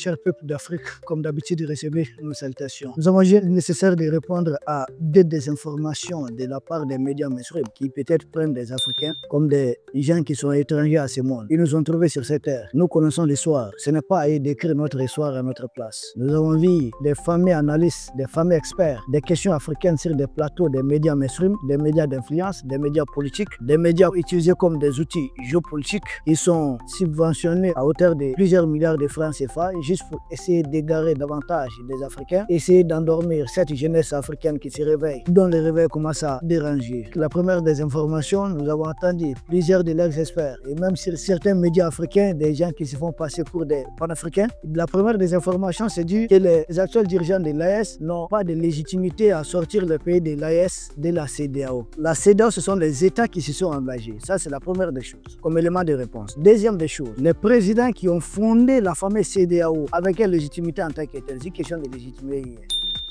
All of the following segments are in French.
cher peuple d'Afrique, comme d'habitude, recevez nos salutations. Nous avons jugé nécessaire de répondre à des désinformations de la part des médias mainstream qui peut-être prennent des Africains comme des gens qui sont étrangers à ce monde. Ils nous ont trouvés sur cette terre. Nous connaissons l'histoire. Ce n'est pas à eux d'écrire notre histoire à notre place. Nous avons vu des fameux analystes, des fameux experts, des questions africaines sur des plateaux des médias mainstream, des médias d'influence, des médias politiques, des médias utilisés comme des outils géopolitiques. Ils sont subventionnés à hauteur de plusieurs milliards de francs CFA juste pour essayer d'égarer davantage des Africains, essayer d'endormir cette jeunesse africaine qui se réveille, dont le réveil commence à déranger. La première des informations, nous avons entendu plusieurs de leurs experts, et même sur certains médias africains, des gens qui se font passer pour des panafricains. La première des informations, c'est dit que les actuels dirigeants de l'AES n'ont pas de légitimité à sortir le pays de l'AES de la CEDEAO. La CEDEAO, ce sont les États qui se sont engagés. Ça, c'est la première des choses, comme élément de réponse. Deuxième des choses, les présidents qui ont fondé la fameuse CEDEAO, avec quelle légitimité en tant qu'État? C'est une question de légitimité.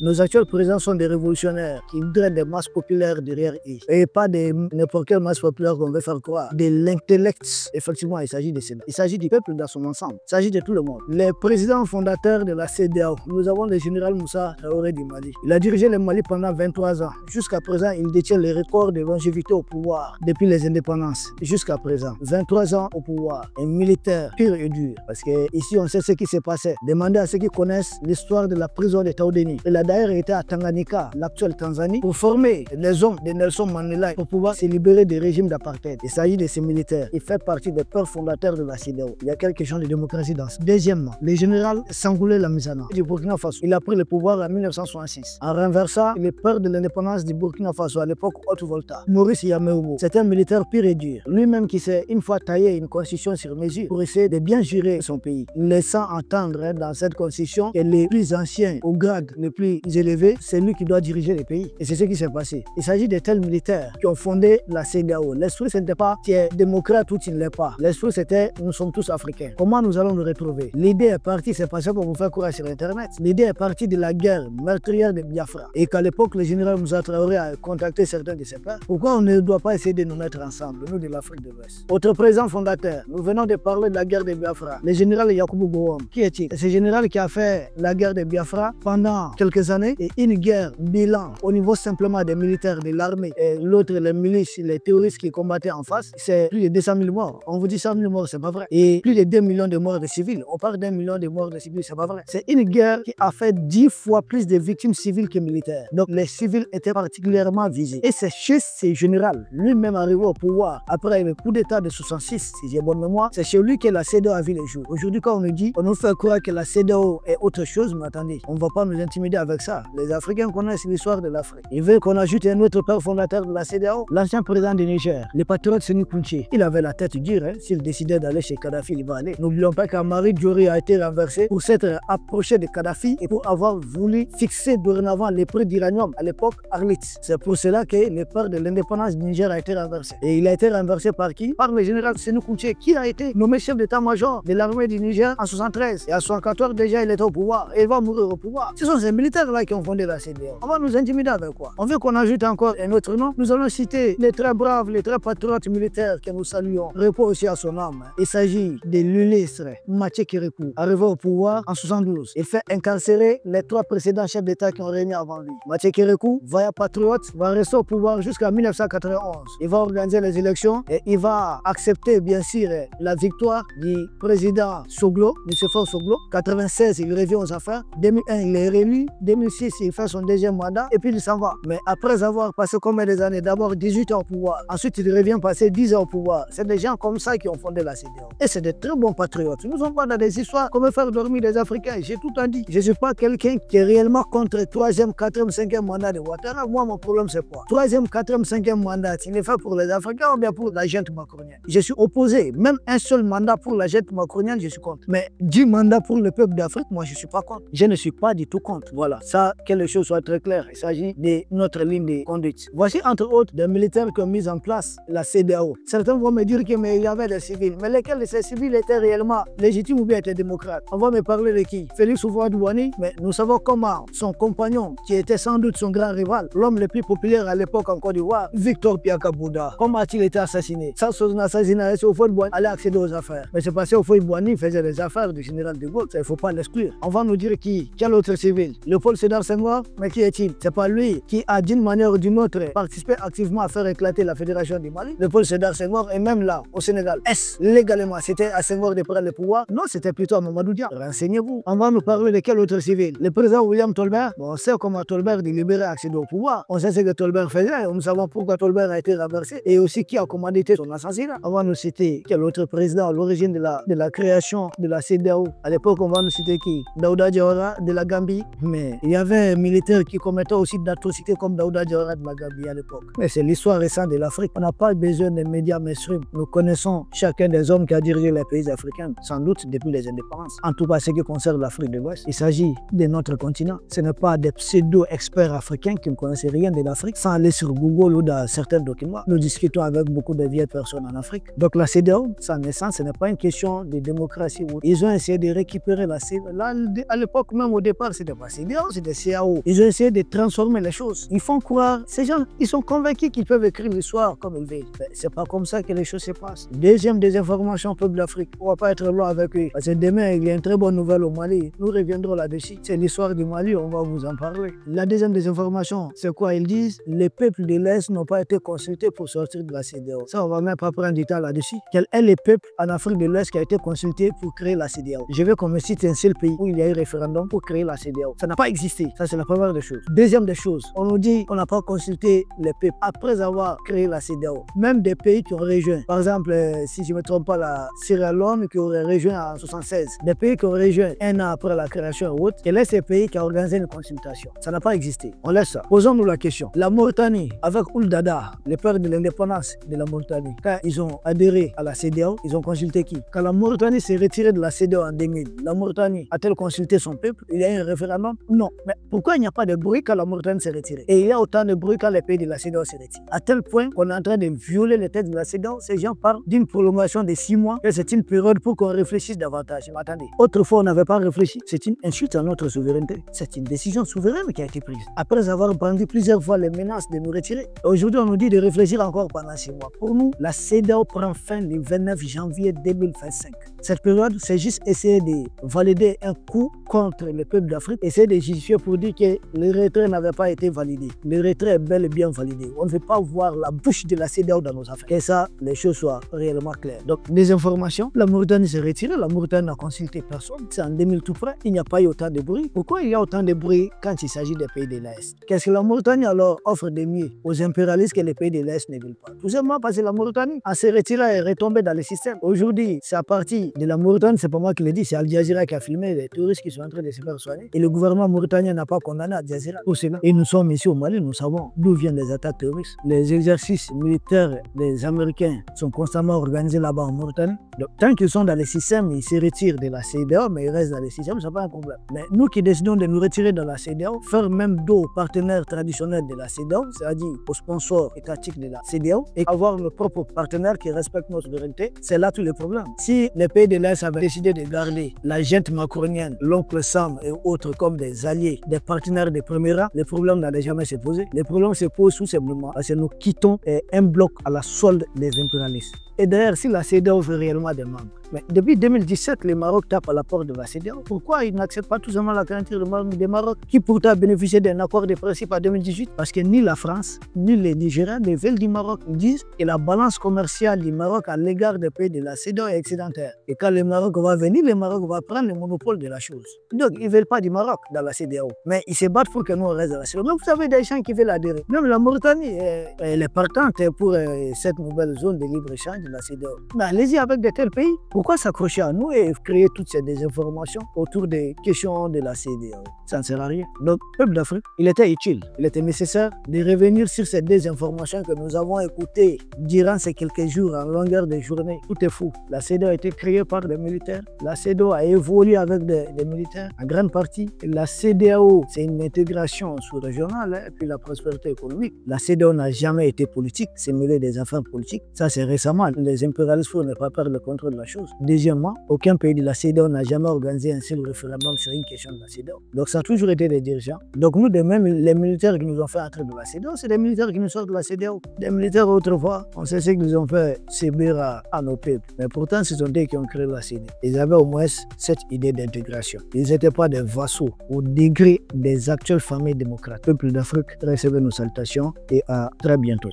Nos actuels présidents sont des révolutionnaires qui voudraient des masses populaires derrière eux. Et pas de n'importe quelle masse populaire qu'on veut faire croire. De l'intellect. Effectivement, il s'agit de cela. Il s'agit du peuple dans son ensemble. Il s'agit de tout le monde. Les présidents fondateurs de la CEDEAO, nous avons le général Moussa Traoré du Mali. Il a dirigé le Mali pendant 23 ans. Jusqu'à présent, il détient le record de longévité au pouvoir depuis les indépendances. Jusqu'à présent, 23 ans au pouvoir. Un militaire pur et dur. Parce que ici, on sait ce qui s'est passé. Demandez à ceux qui connaissent l'histoire de la prison de Taoudéni. Il a d'ailleurs été à Tanganyika, l'actuelle Tanzanie, pour former les hommes de Nelson Mandela pour pouvoir se libérer des régimes d'apartheid. Il s'agit de ces militaires. Il fait partie des pères fondateurs de la CEDEAO. Il y a quelque chose de démocratie dans ça. Deuxièmement, le général Sangoulé Lamizana du Burkina Faso. Il a pris le pouvoir en 1966. En renversant le père de l'indépendance du Burkina Faso à l'époque Haute-Volta, Maurice Yaméoumo. C'est un militaire pur et dur. Lui-même qui s'est une fois taillé une constitution sur mesure pour essayer de bien gérer son pays, laissant entendre dans cette constitution que les plus anciens au grade le plus élevé, c'est lui qui doit diriger les pays. Et c'est ce qui s'est passé. Il s'agit de tels militaires qui ont fondé la CEDEAO. L'esprit, ce n'était pas tu es démocrate ou tu ne l'es pas. L'esprit, c'était nous sommes tous africains. Comment nous allons nous retrouver? L'idée est partie, c'est pas ça pour vous faire courir sur Internet. L'idée est partie de la guerre meurtrière de Biafra. Et qu'à l'époque, le général Moussa Traoré a contacté certains de ses pairs. Pourquoi on ne doit pas essayer de nous mettre ensemble, nous de l'Afrique de l'Ouest? Autre président fondateur, nous venons de parler de la guerre de Biafra. Le général Yakubu Gowon. Qui est-il? C'est ce général qui a fait la guerre de Biafra pendant quelques années. Et une guerre bilan au niveau simplement des militaires de l'armée et l'autre les milices, les terroristes qui combattaient en face, c'est plus de 200 000 morts. On vous dit 100 000 morts, c'est pas vrai. Et plus de 2 millions de morts de civils. On parle d'1 million de morts de civils, c'est pas vrai. C'est une guerre qui a fait 10 fois plus de victimes civiles que militaires. Donc les civils étaient particulièrement visés. Et c'est chez ces généraux, lui-même arrivé au pouvoir après le coup d'état de 66, si j'ai bonne mémoire, c'est chez lui que la CEDEAO a vu le jour. Aujourd'hui, quand on nous dit, on nous fait croire que la CEDEAO est autre chose, mais attendez, on ne va pas nous intimider avec ça. Les Africains connaissent l'histoire de l'Afrique. Ils veulent qu'on ajoute un autre père fondateur de la CEDEAO, l'ancien président du Niger, le patriote Sékou Touré. Il avait la tête dure, hein. S'il décidait d'aller chez Kadhafi, il va aller. N'oublions pas qu'Amari Diori a été renversé pour s'être approché de Kadhafi et pour avoir voulu fixer dorénavant les prix d'uranium à l'époque Arlit. C'est pour cela que le père de l'indépendance du Niger a été renversé. Et il a été renversé par qui? Par le général Sékou Touré, qui a été nommé chef d'état-major de l'armée du Niger en 73. Et en 74 déjà, il était au pouvoir. Et il va mourir au pouvoir. Ce sont ces militaires-là qui ont fondé la CEDEAO. On va nous intimider avec quoi? On veut qu'on ajoute encore un autre nom. Nous allons citer les très braves, les très patriotes militaires que nous saluons. Repos aussi à son âme. Il s'agit de l'illustre Mathieu Kérékou, arrivé au pouvoir en 72. Il fait incarcérer les 3 précédents chefs d'État qui ont régné avant lui. Mathieu Kérékou, vaillant patriote, va rester au pouvoir jusqu'à 1991. Il va organiser les élections et il va accepter bien sûr la victoire du président Soglo, M. Soglo. 96, il revient aux affaires. 2001, il est réélu. 2006, il fait son deuxième mandat et puis il s'en va. Mais après avoir passé combien d'années, d'abord 18 ans au pouvoir, ensuite il revient passer 10 ans au pouvoir. C'est des gens comme ça qui ont fondé la CEDEAO. Et c'est de très bons patriotes. Nous ne sommes pas dans des histoires comment faire dormir les Africains. J'ai tout dit. Je ne suis pas quelqu'un qui est réellement contre le 3e, 4e, 5e mandat de Ouattara. Moi, mon problème, c'est quoi? 3e, 4e, 5e mandat, il est fait pour les Africains ou bien pour la junte macronienne? Je suis opposé. Même un seul mandat pour la junte macronienne, je suis contre. Mais 10 mandats pour le peuple d'Afrique, moi, je ne suis pas contre. Je ne suis pas du tout contre. Voilà. Ça, que les choses soient très claires. Il s'agit de notre ligne de conduite. Voici entre autres des militaires qui ont mis en place la CEDEAO. Certains vont me dire qu'il y avait des civils. Mais lesquels de ces civils étaient réellement légitimes ou bien étaient démocrates? On va me parler de qui? Félix Houphouët-Boigny. Mais nous savons comment son compagnon, qui était sans doute son grand rival, l'homme le plus populaire à l'époque en Côte d'Ivoire, Victor Piaka Bouda, comment a-t-il été assassiné? Sans son assassinat, Houphouët-Boigny allait accéder aux affaires. Mais c'est parce que Houphouët-Boigny faisait les affaires du général de Gaulle. Il ne faut pas l'exclure. On va nous dire qui? Quel autre civil? Léopold Sédar Senghor? Mais qui est-il? C'est pas lui qui a d'une manière ou d'une autre participé activement à faire éclater la Fédération du Mali. Léopold Sédar Senghor est même là, au Sénégal. Est-ce légalement c'était à Senghor de prendre le pouvoir? Non, c'était plutôt à Mamadou Dia. Renseignez-vous. On va nous parler de quel autre civil? Le président William Tolbert. Bon, on sait comment Tolbert délibéré accéder au pouvoir. On sait ce que Tolbert faisait. Nous savons pourquoi Tolbert a été renversé et aussi qui a commandité son assassinat. On va nous citer quel autre président à l'origine de la création de la CEDEAO. À l'époque, on va nous citer qui? Daouda Diawara de la Gambie. Mais il y avait un militaire qui commettait aussi d'atrocités comme Daouda Diawara de la Gambie à l'époque. Mais c'est l'histoire récente de l'Afrique. On n'a pas besoin des médias mainstream. Nous connaissons chacun des hommes qui a dirigé les pays africains, sans doute depuis les indépendances. En tout cas, ce qui concerne l'Afrique de l'Ouest, il s'agit de notre continent. Ce n'est pas des pseudo-experts africains qui ne connaissent rien de l'Afrique. Sans aller sur Google ou dans certains documents, nous discutons avec beaucoup de vieilles personnes en Afrique. Donc la CEDEAO, sa naissance, ce n'est pas une question de démocratie. Ils ont essayé de récupérer la CEDEAO. Là, à l'époque, même au départ, c'était pas CEDEAO, c'était CAO. Ils ont essayé de transformer les choses. Ils font croire, ces gens, ils sont convaincus qu'ils peuvent écrire l'histoire comme ils veulent. C'est pas comme ça que les choses se passent. Deuxième désinformation, peuple d'Afrique. On va pas être loin avec eux. Parce que demain, il y a une très bonne nouvelle au Mali. Nous reviendrons là-dessus. C'est l'histoire du Mali, on va vous en parler. La deuxième désinformation, c'est quoi? Ils disent les peuples de l'Est n'ont pas été consultés pour sortir de la CEDEAO. Ça, on va même pas prendre du temps là-dessus. Quel est le peuple en Afrique de l'Est qui a été consulté pour créer la CEDEAO? Je veux qu'on me cite un seul pays où il y a eu référendum pour créer la CEDEAO. Ça n'a pas existé. Ça, c'est la première des choses. Deuxième des choses, on nous dit qu'on n'a pas consulté les peuples après avoir créé la CEDEAO. Même des pays qui ont rejoint. Par exemple, si je ne me trompe pas, la Sierra Leone qui aurait rejoint en 76. Des pays qui ont rejoint un an après la création et autres. Quel est ce pays qui a organisé une consultation? Ça n'a pas existé. On laisse ça. Posons-nous la question. La Mauritanie, avec Ould Daddah, le père de l'indépendance de la Mauritanie, quand ils ont adhéré à la CEDEAO, ils ont consulté qui? Quand la Mauritanie s'est retirée de la CEDEAO en 2000, la Mauritanie a-t-elle consulté son peuple? Il y a eu un référendum? Non. Mais pourquoi il n'y a pas de bruit quand la Mauritanie s'est retirée? Et il y a autant de bruit quand les pays de la CEDEAO se retirent. À tel point qu'on est en train de violer les textes de la CEDEAO. Ces gens parlent d'une prolongation de 6 mois, que c'est une période pour qu'on réfléchisse davantage. Mais attendez, autrefois on n'avait pas réfléchi. C'est une insulte à notre souveraineté. C'est une décision souveraine qui a été prise. Après avoir brandi plusieurs fois les menaces de nous retirer, aujourd'hui on nous dit de réfléchir encore pendant 6 mois. Pour nous, la CEDEAO prend fin le 29 janvier 2025. Cette période, c'est juste essayer de valider un coup contre le peuple d'Afrique, essayer de justifier pour dire que le retrait n'avait pas été validé. Le retrait est bel et bien validé. On ne veut pas voir la bouche de la CEDEAO dans nos affaires. Que ça, les choses soient réellement claires. Donc, des informations, la Mauritanie s'est retirée, la Mauritanie n'a consulté personne. C'est en 2000 tout près, il n'y a pas eu autant de bruit. Pourquoi il y a autant de bruit quand il s'agit des pays de l'Est? Qu'est-ce que la Mauritanie alors offre de mieux aux impérialistes que les pays de l'Est ne veulent pas? Tout simplement parce que la Mauritanie, en se retirant, est retombée dans le système. Aujourd'hui, c'est à partir de la Mauritanie, c'est pas moi qui le dis, c'est Al Jazeera qui a filmé les touristes qui sont en train de se faire soigner. Et le gouvernement mauritanien n'a pas condamné Al Jazeera pour cela. Et nous sommes ici au Mali, nous savons d'où viennent les attaques terroristes. Les exercices militaires des Américains sont constamment organisés là-bas en Mauritanie. Donc, tant qu'ils sont dans le système, ils se retirent de la CEDEAO, mais ils restent dans le système, c'est pas un problème. Mais nous qui décidons de nous retirer de la CEDEAO, faire même dos aux partenaires traditionnels de la CEDEAO, c'est-à-dire aux sponsors étatiques de la CEDEAO, et avoir nos propres partenaires qui respectent notre souveraineté, c'est là tout le problème. Si les pays de l'Est avaient décidé de garder la junte macronienne, l'oncle Sam et autres comme des alliés, des partenaires de premier rang, le problème n'allait jamais se poser. Le problème se pose tout simplement parce que nous quittons un bloc à la solde des impérialistes. Et d'ailleurs, si la CEDEAO veut réellement des membres, mais depuis 2017, le Maroc tape à la porte de la CEDEAO. Pourquoi ils n'acceptent pas tout simplement la candidature du Maroc, qui pourtant a bénéficié d'un accord de principe en 2018? Parce que ni la France, ni les Nigériens ne veulent du Maroc. Ils disent que la balance commerciale du Maroc à l'égard des pays de la CEDEAO est excédentaire. Et quand le Maroc va venir, le Maroc va prendre le monopole de la chose. Donc, ils ne veulent pas du Maroc dans la CEDEAO. Mais ils se battent pour que nous on reste dans la CEDEAO. Mais vous savez, des gens qui veulent adhérer. Même la Mauritanie, elle est partante pour cette nouvelle zone de libre-échange de la CEDEAO. Mais allez-y avec de tels pays. Pourquoi s'accrocher à nous et créer toutes ces désinformations autour des questions de la CEDEAO? Ça ne sert à rien. Donc, peuple d'Afrique, il était utile, il était nécessaire de revenir sur ces désinformations que nous avons écoutées durant ces quelques jours en longueur de journée. Tout est fou. La CEDEAO a été créée par des militaires. La CEDEAO a évolué avec des militaires en grande partie. La CEDEAO, c'est une intégration sous-régionale et puis la prospérité économique. La CEDEAO n'a jamais été politique, c'est mêlé des affaires politiques. Ça, c'est récemment. Les impérialistes ne pas perdre le contrôle de la chose. Deuxièmement, aucun pays de la CEDEAO n'a jamais organisé un seul référendum sur une question de la CEDEAO. Donc, ça a toujours été des dirigeants. Donc, nous, de même, les militaires qui nous ont fait entrer de la CEDEAO, c'est des militaires qui nous sortent de la CEDEAO. Des militaires autrefois, on sait ce qu'ils ont fait subir à nos peuples. Mais pourtant, ce sont eux qui ont créé la CEDEAO. Ils avaient au moins cette idée d'intégration. Ils n'étaient pas des vassaux au degré des actuelles familles démocrates. Peuple d'Afrique, recevez nos salutations et à très bientôt.